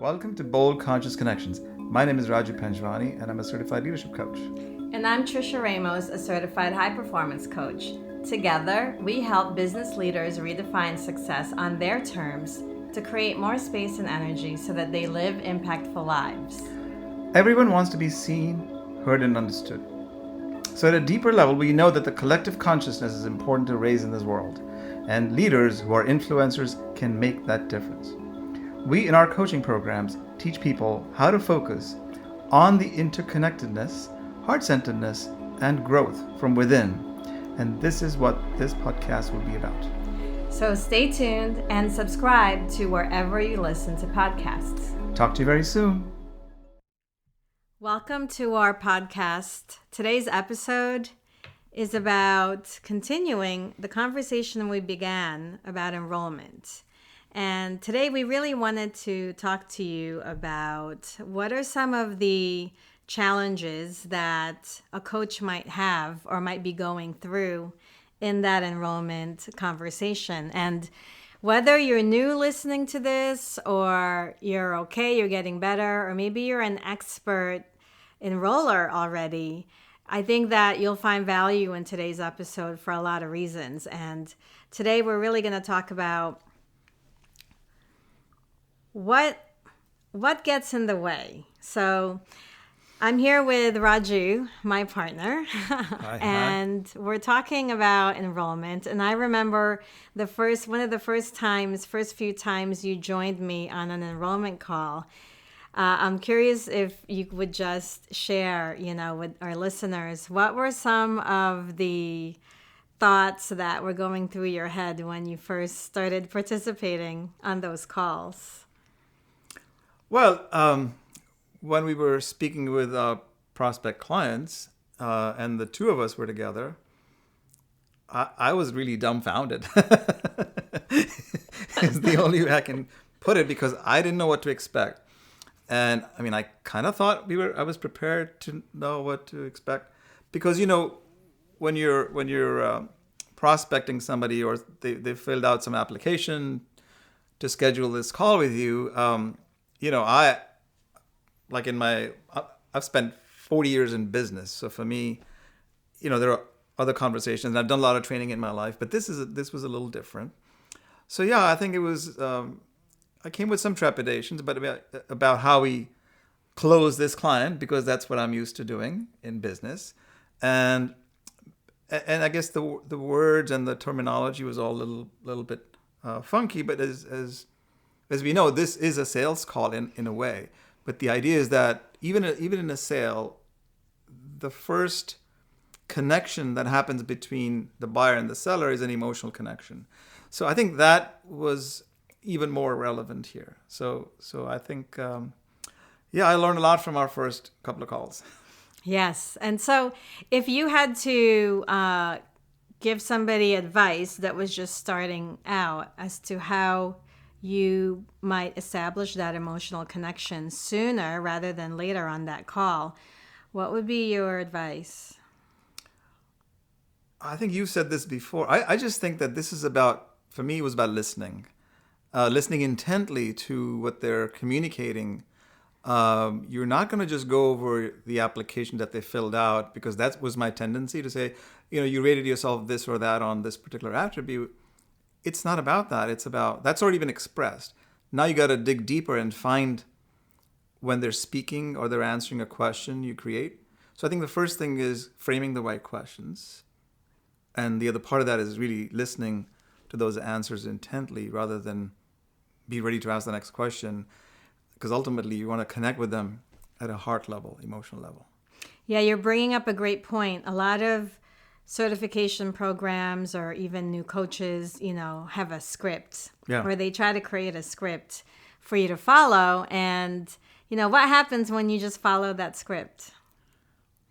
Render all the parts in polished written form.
Welcome to Bold Conscious Connections. My name is Raju Panjwani and I'm a certified leadership coach. And I'm Triccia Ramos, a certified high performance coach. Together, we help business leaders redefine success on their terms to create more space and energy so that they live impactful lives. Everyone wants to be seen, heard, and understood. So, at a deeper level, we know that the collective consciousness is important to raise in this world, and leaders who are influencers can make that difference. We, in our coaching programs, teach people how to focus on the interconnectedness, heart-centeredness, and growth from within. And this is what this podcast will be about. So stay tuned and subscribe to wherever you listen to podcasts. Talk to you very soon. Welcome to our podcast. Today's episode is about continuing the conversation we began about enrollment. And today we really wanted to talk to you about what are some of the challenges that a coach might have or might be going through in that enrollment conversation. And whether you're new listening to this or you're okay, you're getting better, or maybe you're an expert enroller already, I think that you'll find value in today's episode for a lot of reasons. And today we're really going to talk about what gets in the way. So I'm here with Raju, my partner, and we're talking about enrollment. And I remember one of the first few times you joined me on an enrollment call. I'm curious if you would just share, with our listeners, what were some of the thoughts that were going through your head when you first started participating on those calls? Well, when we were speaking with our prospect clients and the two of us were together, I was really dumbfounded. It's the only way I can put it, because I didn't know what to expect. And I mean, I kind of thought I was prepared to know what to expect, because, when you're prospecting somebody, or they filled out some application to schedule this call with you, I've spent 40 years in business. So for me, there are other conversations, and I've done a lot of training in my life, but this was a little different. So yeah, I think it was, I came with some trepidations, but about how we close this client, because that's what I'm used to doing in business. And I guess the words and the terminology was all a little bit funky, but as we know, this is a sales call in a way. But the idea is that even in a sale, the first connection that happens between the buyer and the seller is an emotional connection. So I think that was even more relevant here. So I think, I learned a lot from our first couple of calls. Yes. And so if you had to give somebody advice that was just starting out as to how you might establish that emotional connection sooner rather than later on that call, what would be your advice? I think you've said this before. I just think that this is about, for me, it was about listening. Listening intently to what they're communicating. You're not going to just go over the application that they filled out, because that was my tendency to say, you rated yourself this or that on this particular attribute. It's not about that. It's about, that's already been expressed. Now you got to dig deeper and find when they're speaking or they're answering a question you create. So I think the first thing is framing the right questions. And the other part of that is really listening to those answers intently rather than be ready to ask the next question, because ultimately you want to connect with them at a heart level, emotional level. Yeah, you're bringing up a great point. A lot of certification programs or even new coaches, have a script, or they try to create a script for you to follow. And, what happens when you just follow that script?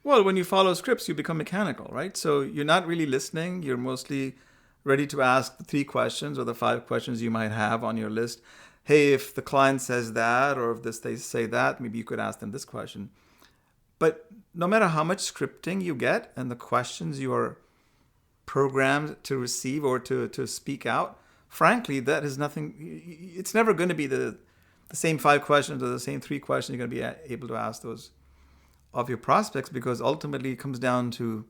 Well, when you follow scripts, you become mechanical, right? So you're not really listening. You're mostly ready to ask the 3 questions or the 5 questions you might have on your list. Hey, if the client says that, or if they say that, maybe you could ask them this question. But no matter how much scripting you get and the questions you are programmed to receive or to speak out, frankly, that is nothing. It's never going to be the the same 5 questions or the same 3 questions you're going to be able to ask those of your prospects, because ultimately it comes down to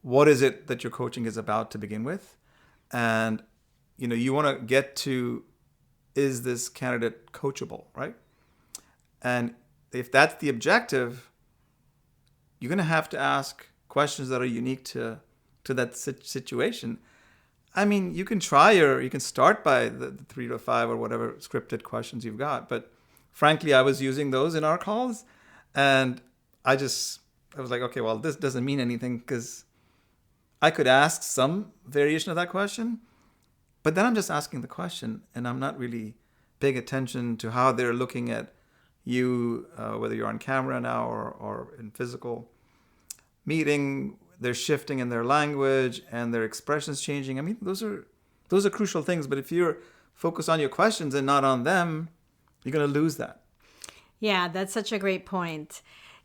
what is it that your coaching is about to begin with. And, you want to get to, is this candidate coachable, right? And if that's the objective, you're going to have to ask questions that are unique to that situation. I mean, you can start by the 3 to 5 or whatever scripted questions you've got. But frankly, I was using those in our calls, and I was like, okay, well, this doesn't mean anything, because I could ask some variation of that question, but then I'm just asking the question, and I'm not really paying attention to how they're looking at you, whether you're on camera now or in physical meeting. They're shifting in their language and their expressions changing. I mean, those are crucial things. But if you're focused on your questions and not on them, you're going to lose that. Yeah, that's such a great point.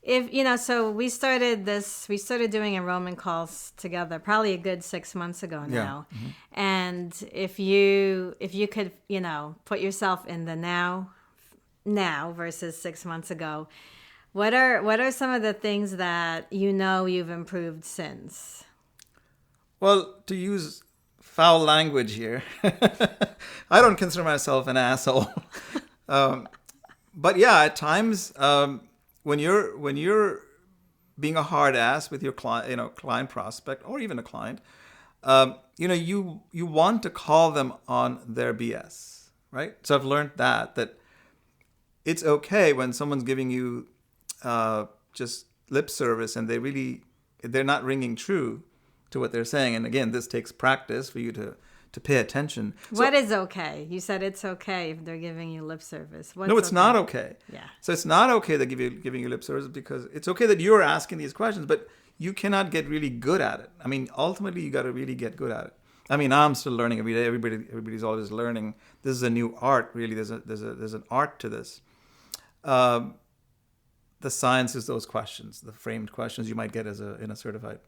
So we started doing enrollment calls together probably a good 6 months ago now. Yeah. Mm-hmm. And if you could, put yourself in the now versus 6 months ago, what are some of the things that you've improved since? Well, to use foul language here, I don't consider myself an asshole. But yeah, at times, when you're being a hard ass with your client prospect, or even a client, you want to call them on their BS, right? So I've learned that it's okay when someone's giving you just lip service and they're not ringing true to what they're saying. And again, this takes practice for you to pay attention. What is okay? You said it's okay if they're giving you lip service. No, it's not okay. Yeah. So it's not okay that giving you lip service, because it's okay that you're asking these questions, but you cannot get really good at it. I mean, ultimately, you got to really get good at it. I mean, I'm still learning every day. Everybody's always learning. This is a new art, really. There's an art to this. The science is those questions, the framed questions you might get in a certified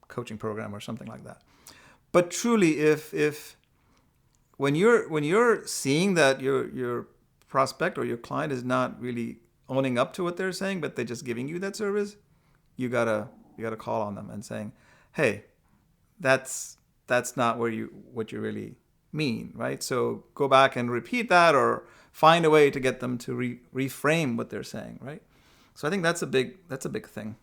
coaching program or something like that. But truly, if when you're seeing that your prospect or your client is not really owning up to what they're saying, but they're just giving you that service, you gotta call on them and saying, hey, that's not what you really mean, right? So go back and repeat that, or find a way to get them to reframe what they're saying, right? So I think that's a big thing.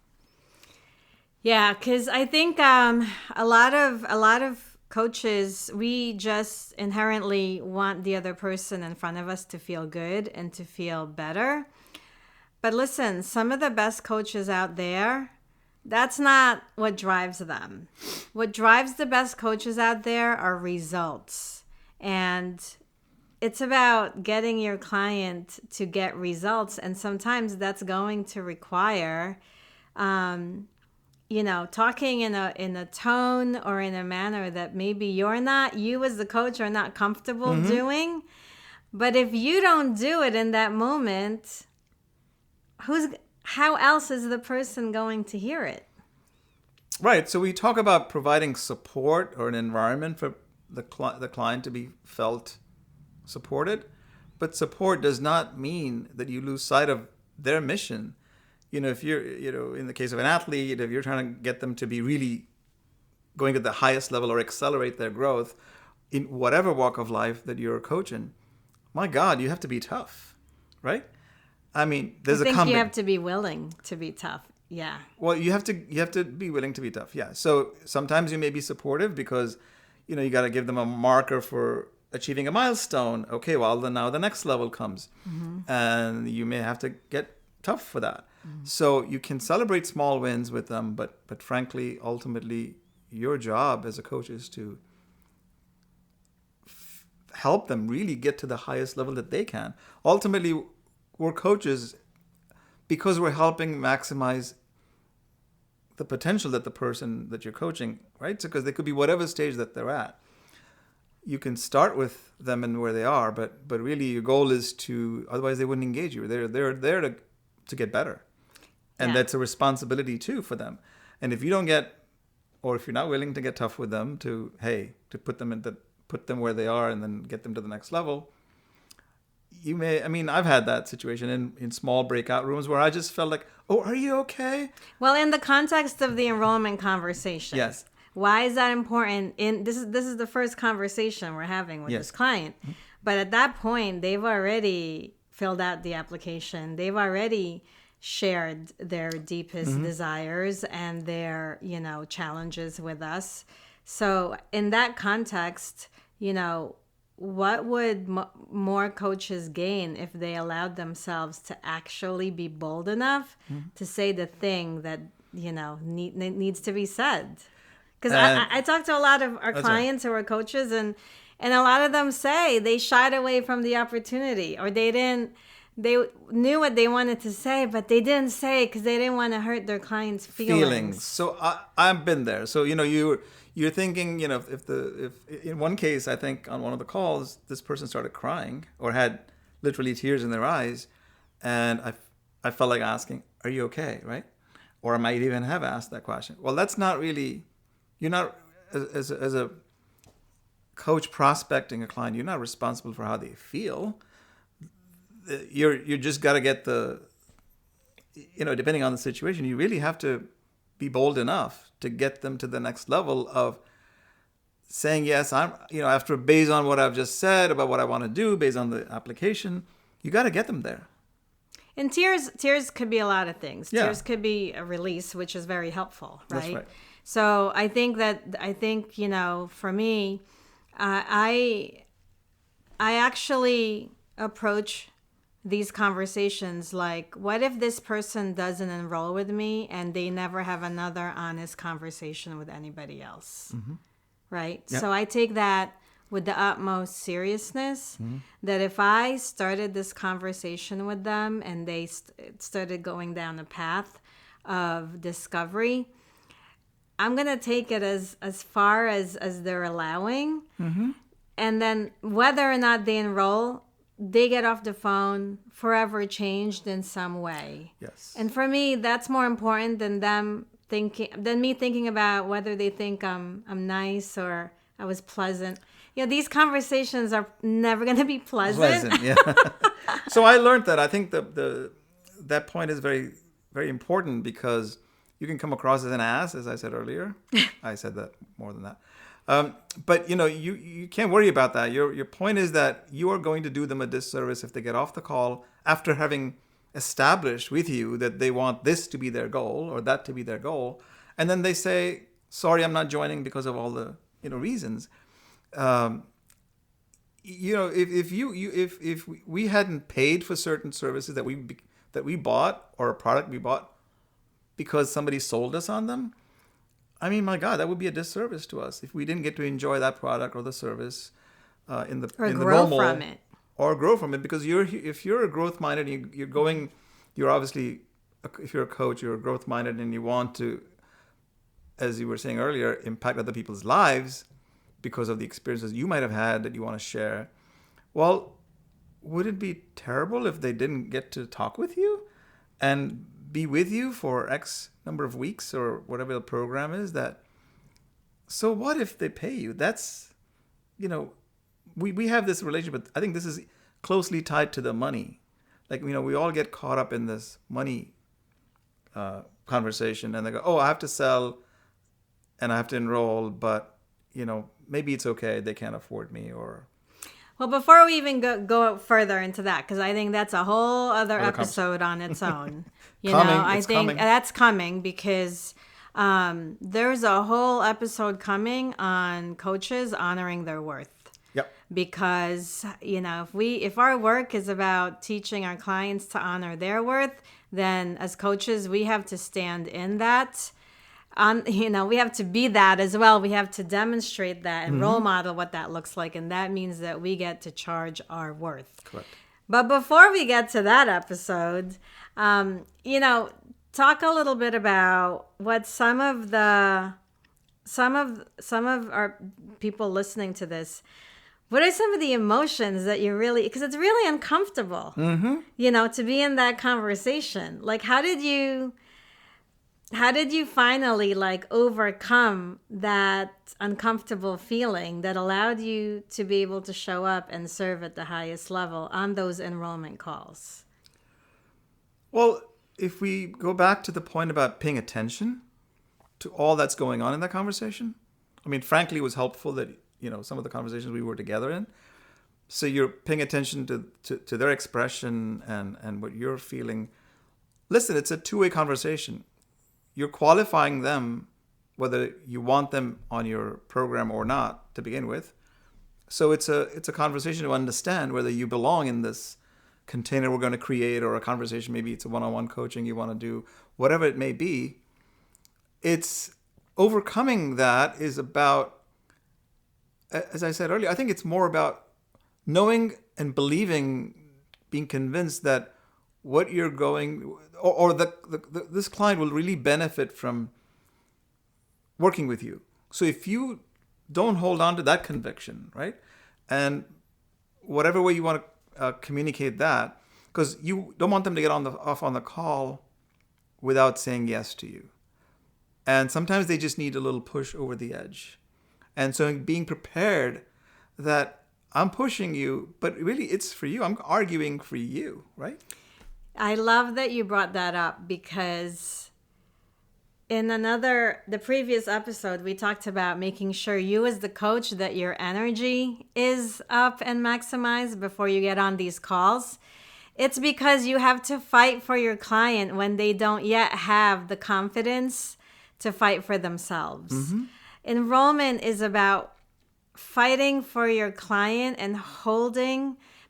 Yeah, because I think a lot of coaches, we just inherently want the other person in front of us to feel good and to feel better. But listen, some of the best coaches out there, that's not what drives them. What drives the best coaches out there are results. And it's about getting your client to get results. And sometimes that's going to require, talking in a tone or in a manner that maybe you as the coach are not comfortable doing. But if you don't do it in that moment, how else is the person going to hear it? Right. So we talk about providing support or an environment for the client to be felt supported, but support does not mean that you lose sight of their mission. If you're, in the case of an athlete, if you're trying to get them to be really going to the highest level or accelerate their growth in whatever walk of life that you're coaching, my God, you have to be tough, right? I mean, there's you have to be willing to be tough. Yeah. Well, you have to be willing to be tough. Yeah. So sometimes you may be supportive because, you got to give them a marker for achieving a milestone. Okay, well, then now the next level comes, and you may have to get tough for that. So you can celebrate small wins with them, but frankly, ultimately, your job as a coach is to help them really get to the highest level that they can. Ultimately, we're coaches because we're helping maximize the potential that the person that you're coaching, right? So because they could be whatever stage that they're at. You can start with them and where they are, but really your goal is to, otherwise they wouldn't engage you. They're there to get better. And that's a responsibility too for them. And if you don't or if you're not willing to get tough with them to put them where they are and then get them to the next level, you may, I mean, I've had that situation in small breakout rooms where I just felt like, oh, are you okay? Well, in the context of the enrollment conversation. Yes. Why is that important? This is the first conversation we're having with this client. But at that point, they've already filled out the application. They've already shared their deepest desires and their, challenges with us. So in that context, what would more coaches gain if they allowed themselves to actually be bold enough to say the thing that, needs to be said? Because I talk to a lot of our clients who are coaches, and a lot of them say they shied away from the opportunity, or they knew what they wanted to say, but they didn't say because they didn't want to hurt their clients' feelings. So I've been there. So, you're thinking, if in one case, I think on one of the calls, this person started crying or had literally tears in their eyes. And I felt like asking, are you okay? Right. Or I might even have asked that question. Well, that's not really, you're not, as a coach prospecting a client, you're not responsible for how they feel. You just got to get depending on the situation, you really have to be bold enough to get them to the next level of saying, yes, I'm, based on what I've just said about what I want to do, based on the application, you got to get them there. And tears could be a lot of things. Yeah. Tears could be a release, which is very helpful, right? That's right. So I think, for me, I actually approach these conversations like, what if this person doesn't enroll with me and they never have another honest conversation with anybody else? Right? Yep. So I take that with the utmost seriousness, that if I started this conversation with them and they started going down a path of discovery, I'm going to take it as far as they're allowing. And then whether or not they enroll, they get off the phone forever changed in some way. Yes. And for me, that's more important than me thinking about whether they think I'm nice or I was pleasant. These conversations are never going to be pleasant. Yeah. So I learned that. I think that point is very, very important, because you can come across as an ass, as I said earlier. I said that more than that. But you can't worry about that. Your point is that you are going to do them a disservice if they get off the call after having established with you that they want this to be their goal or that to be their goal, and then they say, sorry, I'm not joining because of all the reasons. If we hadn't paid for certain services that we bought, or a product we bought because somebody sold us on them, I mean, my God, that would be a disservice to us if we didn't get to enjoy that product or the service in the normal, from it. Or grow from it. Because if you're a growth minded, you're obviously, if you're a coach, you're growth minded, and you want to, as you were saying earlier, impact other people's lives because of the experiences you might have had that you want to share. Well, would it be terrible if they didn't get to talk with you and be with you for X number of weeks or whatever the program is? So what if they pay you? That's, we have this relationship, but I think this is closely tied to the money. Like, we all get caught up in this money conversation, and they go, oh, I have to sell and I have to enroll, but, maybe it's okay. They can't afford me, or... Well, before we even go further into that, because I think that's a whole other episode on its own. I think that's coming, because there's a whole episode coming on coaches honoring their worth. Yep. Because, if our work is about teaching our clients to honor their worth, then as coaches, we have to stand in that. We have to be that as well. We have to demonstrate that and role model what that looks like. And that means that we get to charge our worth. Correct. But before we get to that episode, talk a little bit about what some of our people listening to this, what are some of the emotions that you really, because it's really uncomfortable, to be in that conversation. Like, how did you How did you finally overcome that uncomfortable feeling that allowed you to be able to show up and serve at the highest level on those enrollment calls? Well, if we go back to the point about paying attention to all that's going on in that conversation, I mean, frankly, it was helpful that, some of the conversations we were together in. So you're paying attention to their expression and what you're feeling. Listen, it's a two-way conversation. You're qualifying them whether you want them on your program or not to begin with. So it's a conversation to understand whether you belong in this container we're going to create, or a conversation, maybe it's a one-on-one coaching you want to do, whatever it may be. It's overcoming that is about, as I said earlier, I think it's more about knowing and believing, being convinced that what you're going, or this client will really benefit from working with you. So if you don't hold on to that conviction, right, and whatever way you want to communicate that, because you don't want them to get off on the call without saying yes to you. And sometimes they just need a little push over the edge. And so being prepared that I'm pushing you, but really it's for you. I'm arguing for you, right? I love that you brought that up, because in the previous episode, we talked about making sure you as the coach, that your energy is up and maximized before you get on these calls. It's because you have to fight for your client when they don't yet have the confidence to fight for themselves. Mm-hmm. Enrollment is about fighting for your client and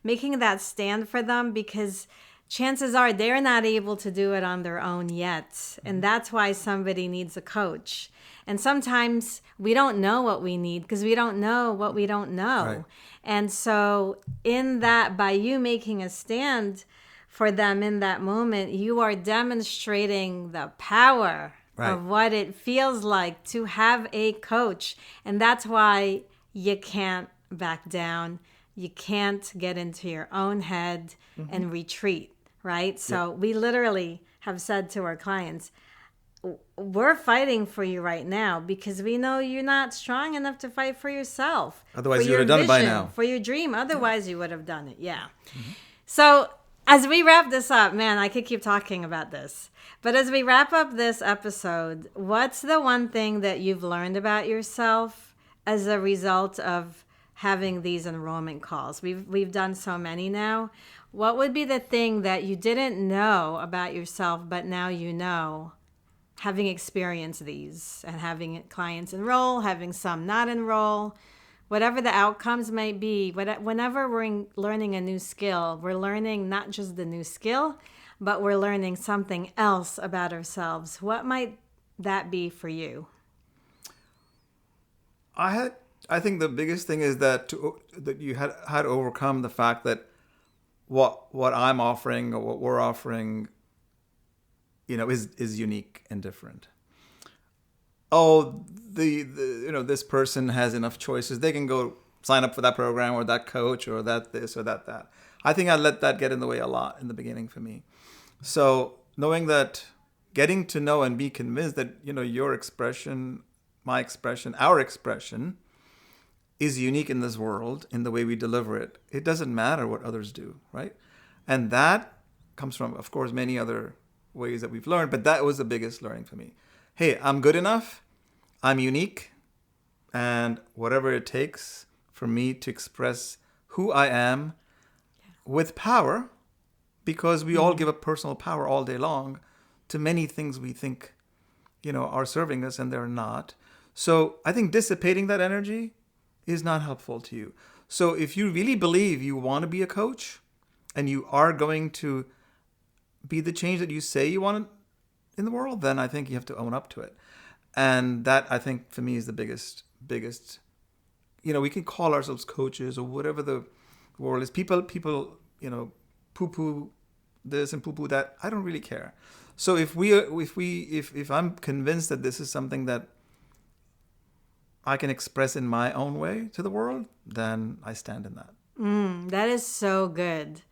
making that stand for them, because chances are they're not able to do it on their own yet. And that's why somebody needs a coach. And sometimes we don't know what we need because we don't know what we don't know. Right. And so in that, by you making a stand for them in that moment, you are demonstrating the power of what it feels like to have a coach. And that's why you can't back down. You can't get into your own head and retreat, right? So we literally have said to our clients, we're fighting for you right now because we know you're not strong enough to fight for yourself. Otherwise, you would have done it by now. For your dream. Otherwise, you would have done it. Yeah. Mm-hmm. So as we wrap this up, man, I could keep talking about this. But as we wrap up this episode, what's the one thing that you've learned about yourself as a result of having these enrollment calls? We've done so many now. What would be the thing that you didn't know about yourself, but now you know, having experienced these and having clients enroll, having some not enroll, whatever the outcomes might be? Whenever we're learning a new skill, we're learning not just the new skill, but we're learning something else about ourselves. What might that be for you? I think the biggest thing is that you had to overcome the fact that what I'm offering or what we're offering, is unique and different. Oh, this person has enough choices. They can go sign up for that program or that coach or that this or that. I think I let that get in the way a lot in the beginning for me. So knowing that, getting to know and be convinced that, your expression, my expression, our expression is unique in this world in the way we deliver it. It doesn't matter what others do, right? And that comes from, of course, many other ways that we've learned, but that was the biggest learning for me. Hey, I'm good enough, I'm unique, and whatever it takes for me to express who I am with power, because we all give up personal power all day long to many things we think, are serving us, and they're not. So I think dissipating that energy is not helpful to you. So if you really believe you want to be a coach and you are going to be the change that you say you want in the world, then I think you have to own up to it. And that, I think, for me is the biggest, we can call ourselves coaches or whatever the world is. People, poo-poo this and poo-poo that. I don't really care. So if I'm convinced that this is something that I can express in my own way to the world, then I stand in that. That is so good.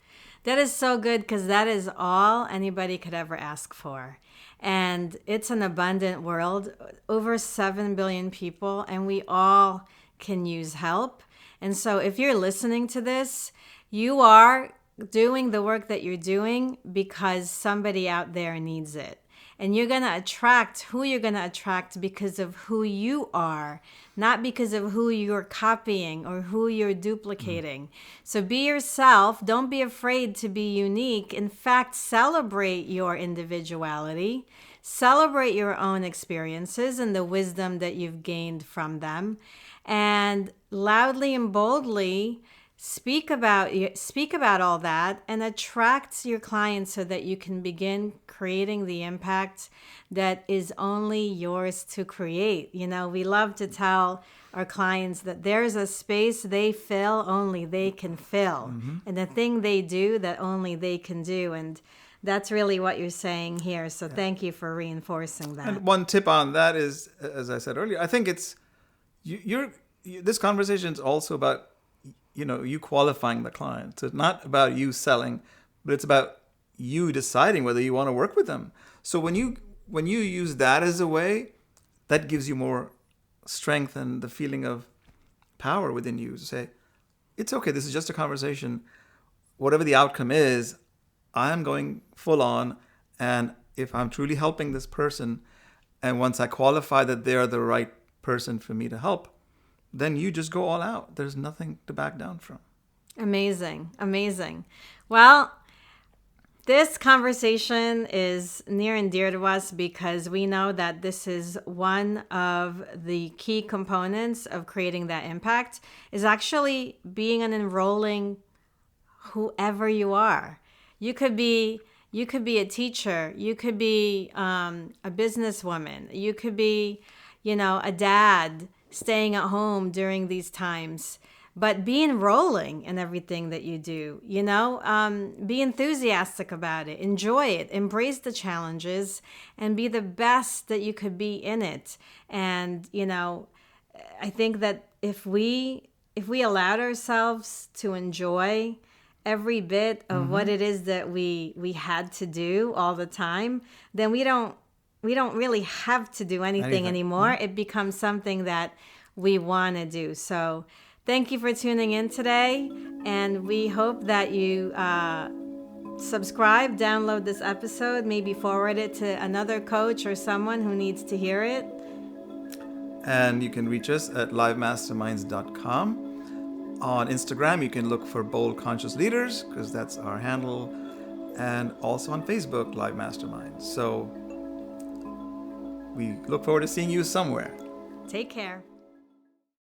That is so good, because that is all anybody could ever ask for. And it's an abundant world, over 7 billion people, and we all can use help. And so if you're listening to this, you are doing the work that you're doing because somebody out there needs it. And you're going to attract who you're going to attract because of who you are, not because of who you're copying or who you're duplicating. So be yourself. Don't be afraid to be unique. In fact, celebrate your individuality. Celebrate your own experiences and the wisdom that you've gained from them. And loudly and boldly speak about all that and attract your clients so that you can begin creating the impact that is only yours to create. You know, we love to tell our clients that there's a space they fill, only they can fill, and the thing they do that only they can do. And that's really what you're saying here. So thank you for reinforcing that. And one tip on that is, as I said earlier, I think it's this conversation is also about you qualifying the client. So it's not about you selling, but it's about you deciding whether you want to work with them. So when you use that as a way, that gives you more strength and the feeling of power within you to say, it's okay, this is just a conversation. Whatever the outcome is, I'm going full on. And if I'm truly helping this person, and once I qualify that they're the right person for me to help, then you just go all out. There's nothing to back down from. Amazing. Amazing. Well, this conversation is near and dear to us because we know that this is one of the key components of creating that impact, is actually being an enrolling whoever you are. You could be a teacher. You could be a businesswoman. You could be, a dad staying at home during these times. But be enrolling in everything that you do, be enthusiastic about it, enjoy it, embrace the challenges, and be the best that you could be in it. And, I think that if we allowed ourselves to enjoy every bit of what it is that we had to do all the time, then we don't really have to do anything anymore. It becomes something that we want to do. So thank you for tuning in today, and we hope that you subscribe, download this episode, maybe forward it to another coach or someone who needs to hear it. And you can reach us at livemasterminds.com. On Instagram, you can look for Bold Conscious Leaders, because that's our handle, and also on Facebook, Live Masterminds. So we look forward to seeing you somewhere. Take care.